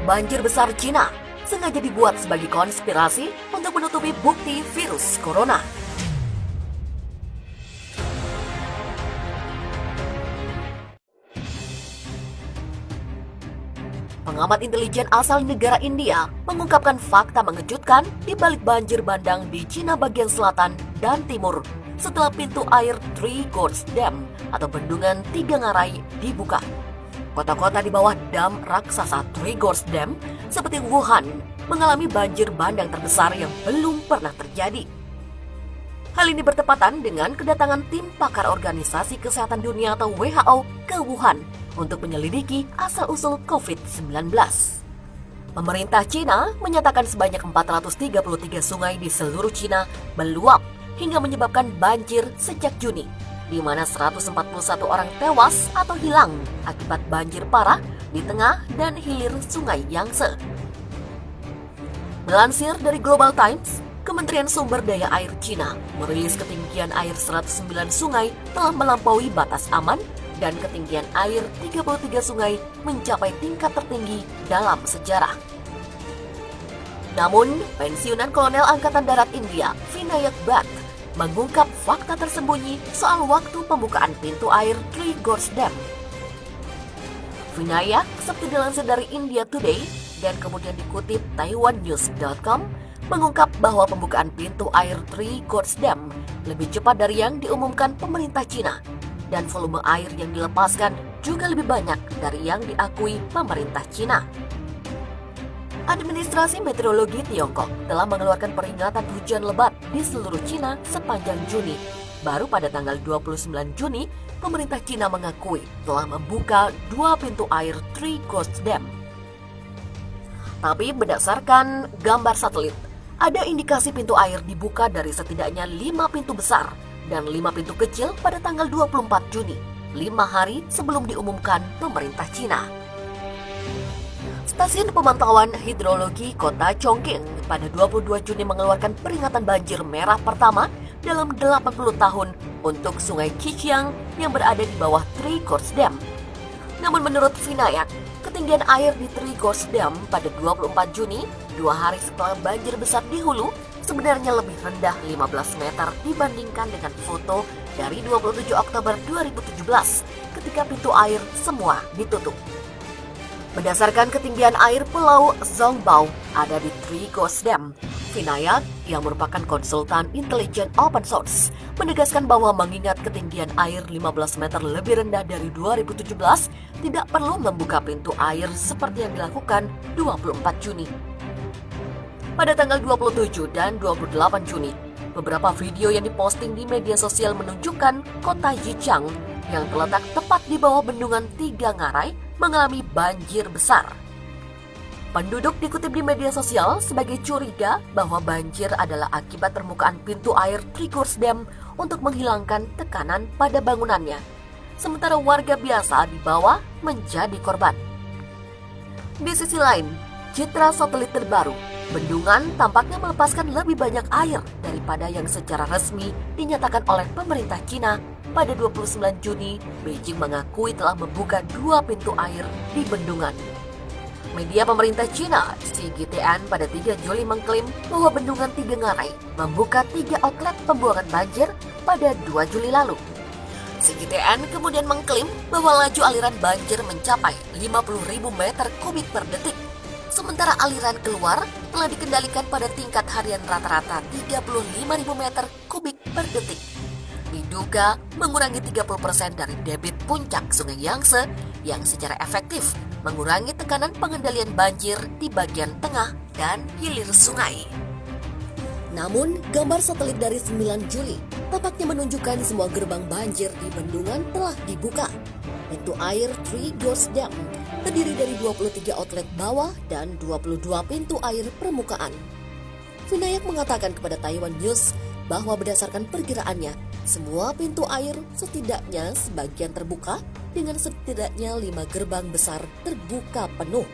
Banjir besar Cina sengaja dibuat sebagai konspirasi untuk menutupi bukti virus corona. Pengamat intelijen asal negara India mengungkapkan fakta mengejutkan di balik banjir bandang di Cina bagian selatan dan timur setelah pintu air Three Gorges Dam atau bendungan Tiga Ngarai dibuka. Kota-kota di bawah dam raksasa Three Gorges Dam seperti Wuhan mengalami banjir bandang terbesar yang belum pernah terjadi. Hal ini bertepatan dengan kedatangan tim pakar Organisasi Kesehatan Dunia atau WHO ke Wuhan untuk menyelidiki asal-usul COVID-19. Pemerintah Cina menyatakan sebanyak 433 sungai di seluruh Cina meluap hingga menyebabkan banjir sejak Juni, di mana 141 orang tewas atau hilang akibat banjir parah di tengah dan hilir sungai Yangtze. Melansir dari Global Times, Kementerian Sumber Daya Air Cina merilis ketinggian air 109 sungai telah melampaui batas aman dan ketinggian air 33 sungai mencapai tingkat tertinggi dalam sejarah. Namun, pensiunan Kolonel Angkatan Darat India, Vinayak Bhatt, mengungkap fakta tersembunyi soal waktu pembukaan pintu air Three Gorges Dam. Vinayak, seperti dilansir dari India Today dan kemudian dikutip taiwannews.com, mengungkap bahwa pembukaan pintu air Three Gorges Dam lebih cepat dari yang diumumkan pemerintah Cina, dan volume air yang dilepaskan juga lebih banyak dari yang diakui pemerintah Cina. Administrasi Meteorologi Tiongkok telah mengeluarkan peringatan hujan lebat di seluruh Cina sepanjang Juni. Baru pada tanggal 29 Juni, pemerintah Cina mengakui telah membuka 2 pintu air Three Gorges Dam. Tapi berdasarkan gambar satelit, ada indikasi pintu air dibuka dari setidaknya 5 pintu besar dan 5 pintu kecil pada tanggal 24 Juni, 5 hari sebelum diumumkan pemerintah Cina. Stasiun Pemantauan Hidrologi Kota Chongqing pada 22 Juni mengeluarkan peringatan banjir merah pertama dalam 80 tahun untuk Sungai Qiqiang yang berada di bawah Three Gorges Dam. Namun menurut Vinayak, ketinggian air di Three Gorges Dam pada 24 Juni, 2 hari setelah banjir besar di hulu, sebenarnya lebih rendah 15 meter dibandingkan dengan foto dari 27 Oktober 2017 ketika pintu air semua ditutup. Berdasarkan ketinggian air Pulau Zongbao ada di Three Gorges Dam, Vinayak yang merupakan konsultan intelijen open source menegaskan bahwa mengingat ketinggian air 15 meter lebih rendah dari 2017 tidak perlu membuka pintu air seperti yang dilakukan 24 Juni. Pada tanggal 27 dan 28 Juni, beberapa video yang diposting di media sosial menunjukkan kota Yichang yang terletak tepat di bawah bendungan Tiga Ngarai mengalami banjir besar. Penduduk dikutip di media sosial sebagai curiga bahwa banjir adalah akibat permukaan pintu air Three Gorges Dam untuk menghilangkan tekanan pada bangunannya, sementara warga biasa di bawah menjadi korban. Di sisi lain, citra satelit terbaru, bendungan tampaknya melepaskan lebih banyak air daripada yang secara resmi dinyatakan oleh pemerintah Cina. Pada 29 Juni, Beijing mengakui telah membuka 2 pintu air di bendungan. Media pemerintah Cina, CGTN, pada 3 Juli mengklaim bahwa bendungan Tiga Ngarai membuka 3 outlet pembuangan banjir pada 2 Juli lalu. CGTN kemudian mengklaim bahwa laju aliran banjir mencapai 50.000 meter kubik per detik, sementara aliran keluar telah dikendalikan pada tingkat harian rata-rata 35.000 meter kubik per detik. Diduga mengurangi 30% dari debit puncak Sungai Yangtze yang secara efektif mengurangi tekanan pengendalian banjir di bagian tengah dan hilir sungai. Namun, gambar satelit dari 9 Juli tampaknya menunjukkan semua gerbang banjir di bendungan telah dibuka. Pintu air Three Gorges Dam terdiri dari 23 outlet bawah dan 22 pintu air permukaan. Vinayak mengatakan kepada Taiwan News bahwa berdasarkan perkiraannya, semua pintu air setidaknya sebagian terbuka dengan setidaknya 5 gerbang besar terbuka penuh.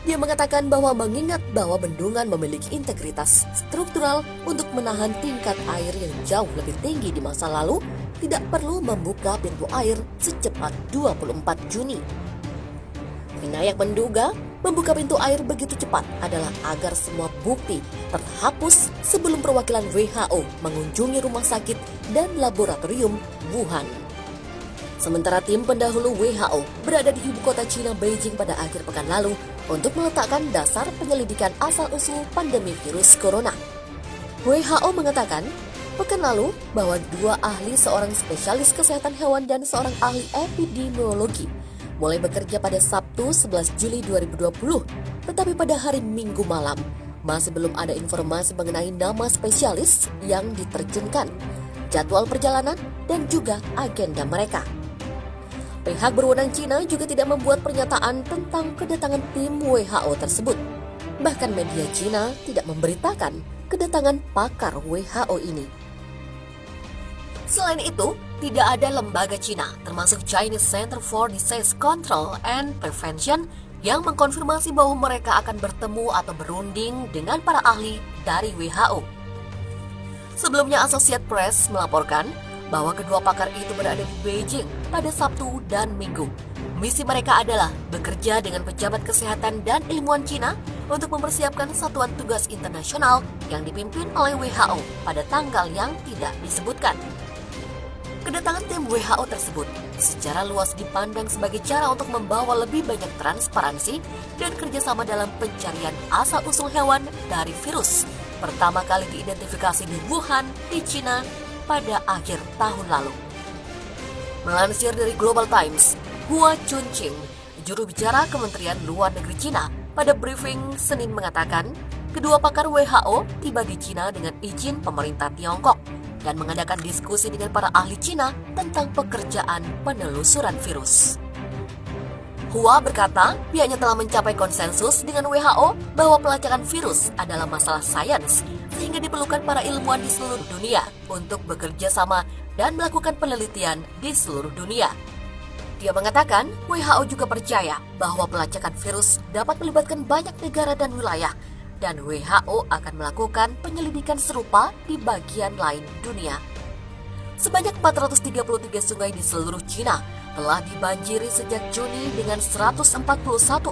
Dia mengatakan bahwa mengingat bahwa bendungan memiliki integritas struktural untuk menahan tingkat air yang jauh lebih tinggi di masa lalu, tidak perlu membuka pintu air secepat 24 Juni. Vinayak menduga Membuka pintu air begitu cepat adalah agar semua bukti terhapus sebelum perwakilan WHO mengunjungi rumah sakit dan laboratorium Wuhan. Sementara tim pendahulu WHO berada di ibu kota Cina Beijing pada akhir pekan lalu untuk meletakkan dasar penyelidikan asal-usul pandemi virus corona. WHO mengatakan pekan lalu bahwa 2 ahli, seorang spesialis kesehatan hewan dan seorang ahli epidemiologi, mulai bekerja pada Sabtu 11 Juli 2020, tetapi pada hari Minggu malam masih belum ada informasi mengenai nama spesialis yang diterjunkan, jadwal perjalanan, dan juga agenda mereka. Pihak berwenang Cina juga tidak membuat pernyataan tentang kedatangan tim WHO tersebut. Bahkan media Cina tidak memberitakan kedatangan pakar WHO ini. Selain itu, tidak ada lembaga Cina, termasuk Chinese Center for Disease Control and Prevention, yang mengkonfirmasi bahwa mereka akan bertemu atau berunding dengan para ahli dari WHO. Sebelumnya, Associated Press melaporkan bahwa kedua pakar itu berada di Beijing pada Sabtu dan Minggu. Misi mereka adalah bekerja dengan pejabat kesehatan dan ilmuwan Cina untuk mempersiapkan satuan tugas internasional yang dipimpin oleh WHO pada tanggal yang tidak disebutkan. Kedatangan tim WHO tersebut secara luas dipandang sebagai cara untuk membawa lebih banyak transparansi dan kerjasama dalam pencarian asal-usul hewan dari virus pertama kali diidentifikasi di Wuhan, di Cina pada akhir tahun lalu. Melansir dari Global Times, Hua Chunying, juru bicara Kementerian Luar Negeri Cina, pada briefing Senin mengatakan kedua pakar WHO tiba di Cina dengan izin pemerintah Tiongkok dan mengadakan diskusi dengan para ahli Cina tentang pekerjaan penelusuran virus. Hua berkata pihaknya telah mencapai konsensus dengan WHO bahwa pelacakan virus adalah masalah sains, sehingga diperlukan para ilmuwan di seluruh dunia untuk bekerja sama dan melakukan penelitian di seluruh dunia. Dia mengatakan WHO juga percaya bahwa pelacakan virus dapat melibatkan banyak negara dan wilayah, dan WHO akan melakukan penyelidikan serupa di bagian lain dunia. Sebanyak 433 sungai di seluruh Cina telah dibanjiri sejak Juni dengan 141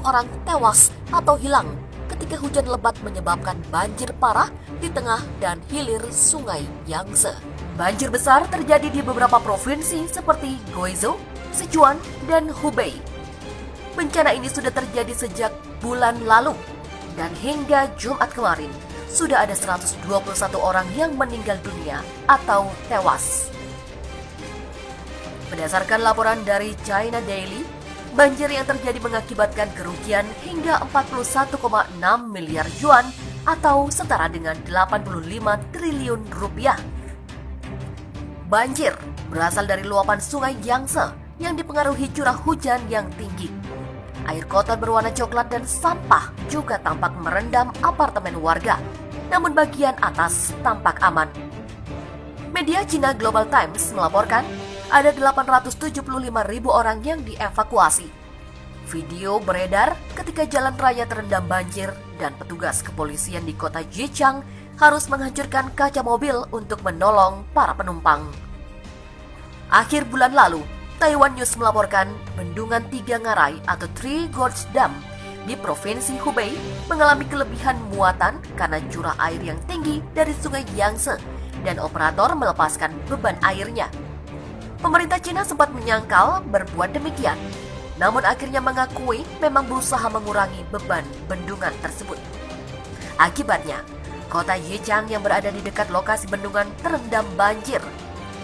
orang tewas atau hilang ketika hujan lebat menyebabkan banjir parah di tengah dan hilir sungai Yangtze. Banjir besar terjadi di beberapa provinsi seperti Guizhou, Sichuan, dan Hubei. Bencana ini sudah terjadi sejak bulan lalu, dan hingga Jumat kemarin, sudah ada 121 orang yang meninggal dunia atau tewas. Berdasarkan laporan dari China Daily, banjir yang terjadi mengakibatkan kerugian hingga 41,6 miliar yuan atau setara dengan 85 triliun rupiah. Banjir berasal dari luapan sungai Yangtze yang dipengaruhi curah hujan yang tinggi. Air kotor berwarna coklat dan sampah juga tampak merendam apartemen warga, namun bagian atas tampak aman. Media Cina Global Times melaporkan ada 875.000 orang yang dievakuasi. Video beredar ketika jalan raya terendam banjir dan petugas kepolisian di kota Zhejiang harus menghancurkan kaca mobil untuk menolong para penumpang. Akhir bulan lalu, Taiwan News melaporkan bendungan Tiga Ngarai atau Three Gorges Dam di Provinsi Hubei mengalami kelebihan muatan karena curah air yang tinggi dari sungai Yangtze dan operator melepaskan beban airnya. Pemerintah Cina sempat menyangkal berbuat demikian, namun akhirnya mengakui memang berusaha mengurangi beban bendungan tersebut. Akibatnya, kota Zhejiang yang berada di dekat lokasi bendungan terendam banjir.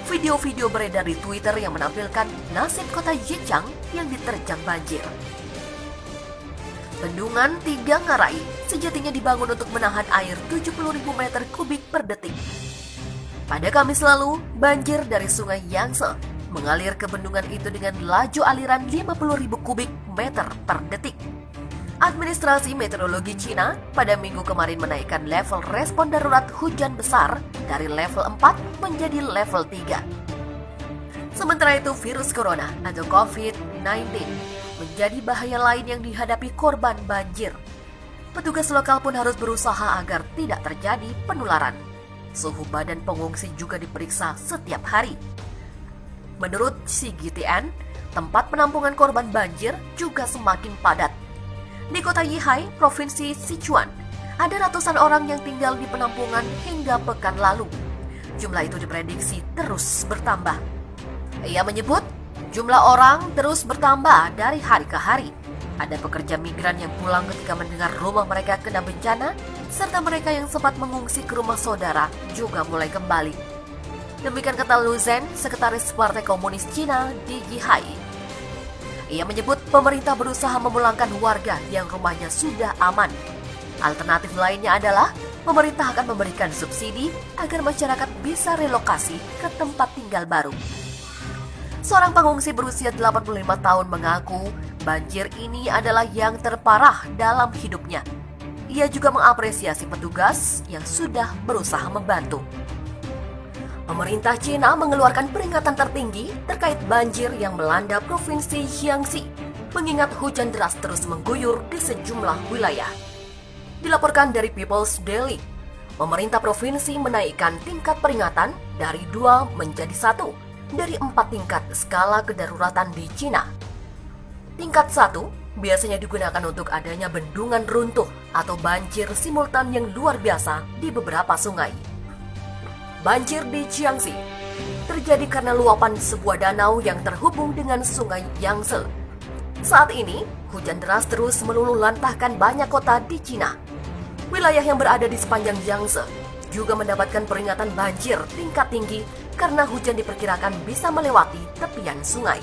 Video-video beredar di Twitter yang menampilkan nasib kota Zhejiang yang diterjang banjir. Bendungan Tiga Ngarai sejatinya dibangun untuk menahan air 70.000 meter kubik per detik. Pada Kamis lalu, banjir dari sungai Yangtze mengalir ke bendungan itu dengan laju aliran 50.000 kubik meter per detik. Administrasi Meteorologi Cina pada minggu kemarin menaikkan level respon darurat hujan besar dari level 4 menjadi level 3. Sementara itu, virus corona atau COVID-19 menjadi bahaya lain yang dihadapi korban banjir. Petugas lokal pun harus berusaha agar tidak terjadi penularan. Suhu badan pengungsi juga diperiksa setiap hari. Menurut CGTN, tempat penampungan korban banjir juga semakin padat. Di kota Yihai, Provinsi Sichuan, ada ratusan orang yang tinggal di penampungan hingga pekan lalu. Jumlah itu diprediksi terus bertambah. Ia menyebut jumlah orang terus bertambah dari hari ke hari. Ada pekerja migran yang pulang ketika mendengar rumah mereka kena bencana, serta mereka yang sempat mengungsi ke rumah saudara juga mulai kembali. Demikian kata Lu Zhen, sekretaris Partai Komunis Cina di Yihai. Ia menyebut pemerintah berusaha memulangkan warga yang rumahnya sudah aman. Alternatif lainnya adalah pemerintah akan memberikan subsidi agar masyarakat bisa relokasi ke tempat tinggal baru. Seorang pengungsi berusia 85 tahun mengaku banjir ini adalah yang terparah dalam hidupnya. Ia juga mengapresiasi petugas yang sudah berusaha membantu. Pemerintah Cina mengeluarkan peringatan tertinggi terkait banjir yang melanda Provinsi Jiangxi, mengingat hujan deras terus mengguyur di sejumlah wilayah. Dilaporkan dari People's Daily, pemerintah provinsi menaikkan tingkat peringatan dari 2 menjadi 1 dari 4 tingkat skala kedaruratan di Cina. Tingkat 1 biasanya digunakan untuk adanya bendungan runtuh atau banjir simultan yang luar biasa di beberapa sungai. Banjir di Jiangxi terjadi karena luapan sebuah danau yang terhubung dengan sungai Yangtze. Saat ini, hujan deras terus meluluh lantahkan banyak kota di Cina. Wilayah yang berada di sepanjang Yangtze juga mendapatkan peringatan banjir tingkat tinggi karena hujan diperkirakan bisa melewati tepian sungai.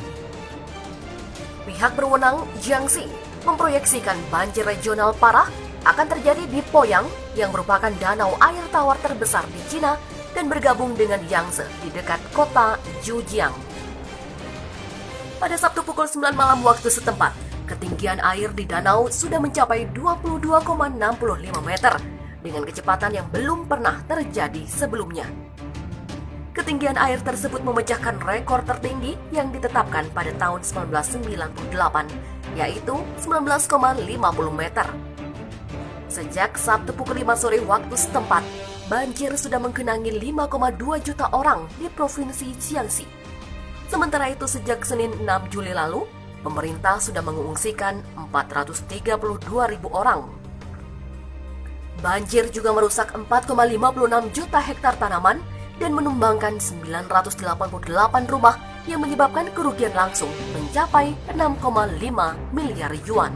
Pihak berwenang Jiangxi memproyeksikan banjir regional parah akan terjadi di Poyang yang merupakan danau air tawar terbesar di Cina dan bergabung dengan Yangtze di dekat kota Zhujiang. Pada Sabtu pukul 9 malam waktu setempat, ketinggian air di danau sudah mencapai 22,65 meter dengan kecepatan yang belum pernah terjadi sebelumnya. Ketinggian air tersebut memecahkan rekor tertinggi yang ditetapkan pada tahun 1998, yaitu 19,50 meter. Sejak Sabtu pukul 5 sore waktu setempat, banjir sudah menggenangi 5,2 juta orang di Provinsi Jiangxi. Sementara itu sejak Senin 6 Juli lalu, pemerintah sudah mengungsikan 432.000 orang. Banjir juga merusak 4,56 juta hektar tanaman dan menumbangkan 988 rumah yang menyebabkan kerugian langsung mencapai 6,5 miliar yuan.